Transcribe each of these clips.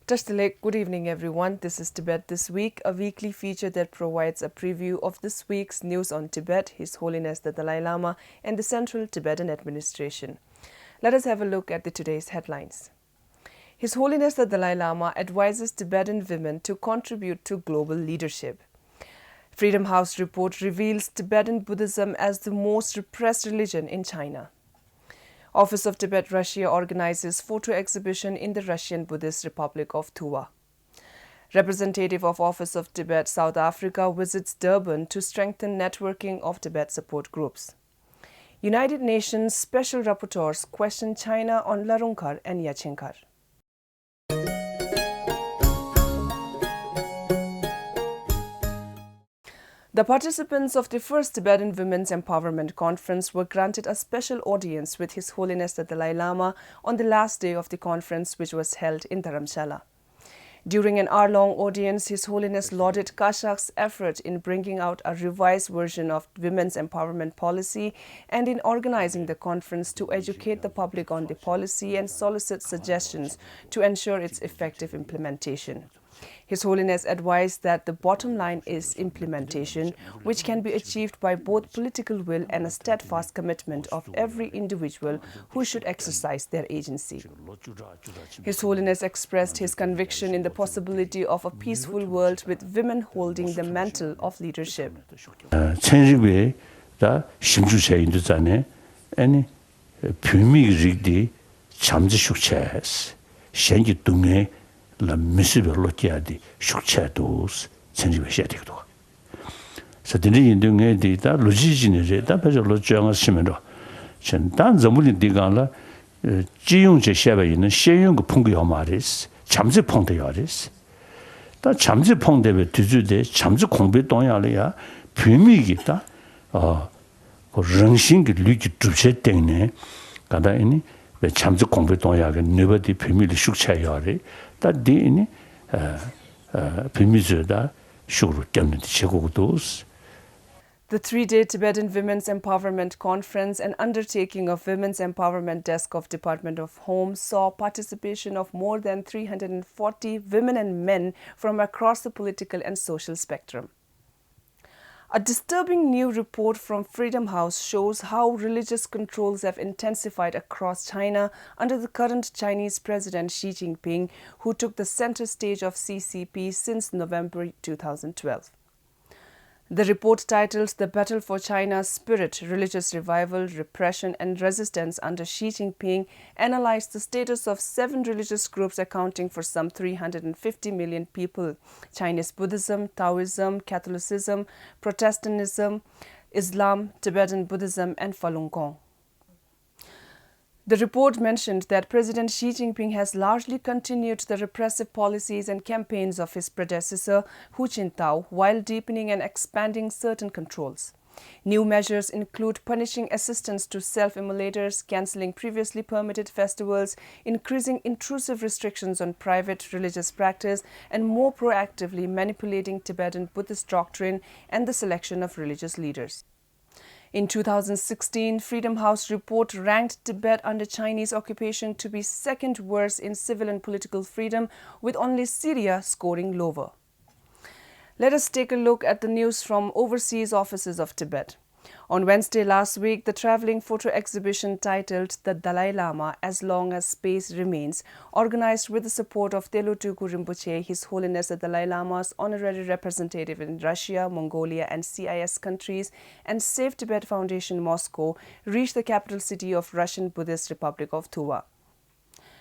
Tashdalek, good evening everyone. This is Tibet This Week, a weekly feature that provides a preview of this week's news on Tibet, His Holiness the Dalai Lama, and the Central Tibetan Administration. Let us have a look at today's headlines. His Holiness the Dalai Lama advises Tibetan women to contribute to global leadership. Freedom House report reveals Tibetan Buddhism as the most repressed religion in China. Office of Tibet, Russia organizes photo exhibition in the Russian Buddhist Republic of Tuva. Representative of Office of Tibet, South Africa visits Durban to strengthen networking of Tibet support groups. United Nations Special Rapporteurs question China on Larung and Yarchen. The participants of the first Tibetan Women's Empowerment Conference were granted a special audience with His Holiness the Dalai Lama on the last day of the conference, which was held in Dharamshala. During an hour-long audience, His Holiness lauded Kashak's effort in bringing out a revised version of women's empowerment policy and in organizing the conference to educate the public on the policy and solicit suggestions to ensure its effective implementation. His Holiness advised that the bottom line is implementation, which can be achieved by both political will and a steadfast commitment of every individual who should exercise their agency. His Holiness expressed his conviction in the possibility of a peaceful world with women holding the mantle of leadership. La misibelo di shukchados senjibeshatikdo sadini indunge di da logijine je da ba lo janga simendo chen dan zamuli digala jiyung je shaba yin sheyung gu pong yo maris chamzi pong de yoris da chamzi pong de tuju de chamzi kongbe dongya le ya pyumi gi da ko rangxing gi lu ji zhuche dengne ga da ini be chamzi kongbe dongya ge neba di pyumi le shukcha yori. The 3-day Tibetan Women's Empowerment Conference and undertaking of Women's Empowerment Desk of Department of Home saw participation of more than 340 women and men from across the political and social spectrum. A disturbing new report from Freedom House shows how religious controls have intensified across China under the current Chinese President Xi Jinping, who took the center stage of CCP since November 2012. The report titled The Battle for China's Spirit, Religious Revival, Repression and Resistance under Xi Jinping analyzed the status of 7 religious groups accounting for some 350 million people: Chinese Buddhism, Taoism, Catholicism, Protestantism, Islam, Tibetan Buddhism and Falun Gong. The report mentioned that President Xi Jinping has largely continued the repressive policies and campaigns of his predecessor, Hu Jintao, while deepening and expanding certain controls. New measures include punishing assistance to self-immolators, cancelling previously permitted festivals, increasing intrusive restrictions on private religious practice, and more proactively manipulating Tibetan Buddhist doctrine and the selection of religious leaders. In 2016, Freedom House report ranked Tibet under Chinese occupation to be second worst in civil and political freedom, with only Syria scoring lower. Let us take a look at the news from overseas offices of Tibet. On Wednesday last week, the travelling photo exhibition titled The Dalai Lama As Long as Space Remains, organized with the support of Telutuku Rinpoche, His Holiness the Dalai Lama's honorary representative in Russia, Mongolia and CIS countries, and Save Tibet Foundation Moscow, reached the capital city of Russian Buddhist Republic of Tuva.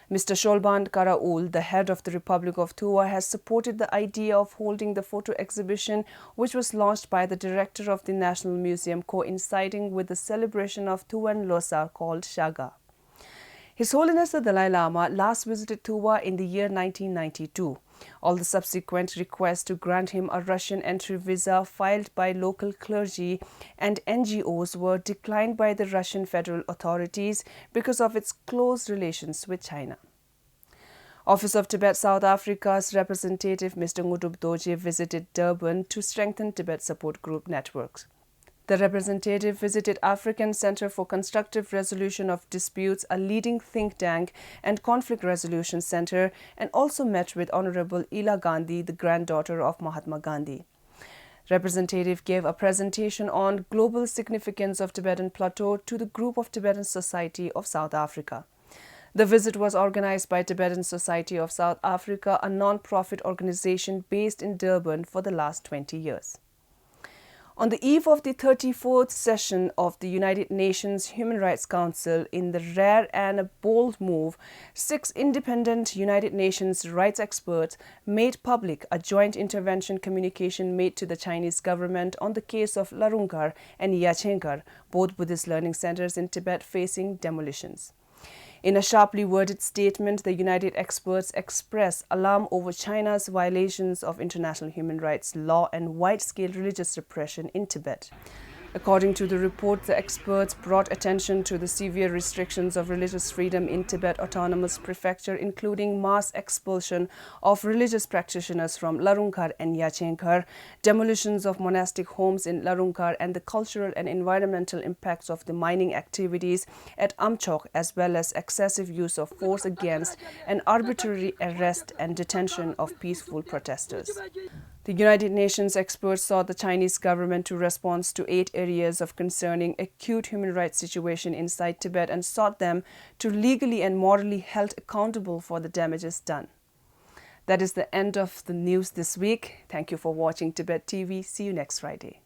Mr. Sholband Karaul, the head of the Republic of Tuva, has supported the idea of holding the photo exhibition, which was launched by the director of the National Museum, coinciding with the celebration of Tuvan Losa called Shaga. His Holiness the Dalai Lama last visited Tuva in the year 1992. All the subsequent requests to grant him a Russian entry visa filed by local clergy and NGOs were declined by the Russian federal authorities because of its close relations with China. Office of Tibet, South Africa's representative Mr. Ngodup Dorjee visited Durban to strengthen Tibet support group networks. The representative visited African Center for Constructive Resolution of Disputes, a leading think tank and conflict resolution center, and also met with Honorable Ila Gandhi, the granddaughter of Mahatma Gandhi. Representative gave a presentation on global significance of Tibetan Plateau to the group of Tibetan Society of South Africa. The visit was organized by Tibetan Society of South Africa, a non-profit organization based in Durban for the last 20 years. On the eve of the 34th session of the United Nations Human Rights Council, in the rare and a bold move, 6 independent United Nations rights experts made public a joint intervention communication made to the Chinese government on the case of Larung and Yarchen, both Buddhist learning centers in Tibet facing demolitions. In a sharply worded statement, the United experts express alarm over China's violations of international human rights law and wide-scale religious repression in Tibet. According to the report, the experts brought attention to the severe restrictions of religious freedom in Tibet Autonomous Prefecture, including mass expulsion of religious practitioners from Larung and Yarchen, demolitions of monastic homes in Larung, and the cultural and environmental impacts of the mining activities at Amchok, as well as excessive use of force against and arbitrary arrest and detention of peaceful protesters. The United Nations experts sought the Chinese government to respond to 8 areas of concerning acute human rights situation inside Tibet and sought them to legally and morally held accountable for the damages done. That is the end of the news this week. Thank you for watching Tibettv. See you next Friday.